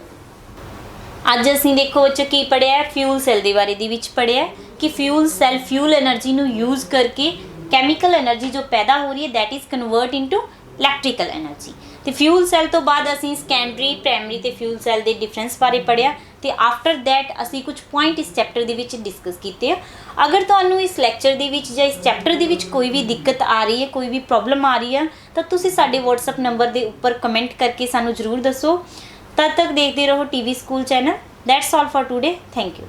A: अज असीं देखो बच्चों की पढ़िया है, फ्यूल सैल दे बारे दे विच पढ़िया है कि फ्यूल सैल फ्यूल एनर्जी नूं यूज़ करके कैमिकल एनर्जी जो पैदा हो रही है that is convert into electrical energy. तो फ्यूल सैल तो बाद असीं सैकेंडरी प्राइमरी ते फ्यूल सैल के डिफरेंस बारे पढ़िया, तो आफ्टर दैट असीं कुछ पॉइंट इस चैप्टर दे विच डिस्कस कीते। अगर तुहानूं इस लैक्चर दे विच जां इस चैप्टर दे विच कोई भी दिक्कत आ रही है, कोई भी प्रॉब्लम आ रही है, तो तुसीं साडे व्हाट्सएप नंबर के उपर कमेंट करके सानूं जरूर दसो। तद तक देखते रहो TV school channel. That's all for today, thank you.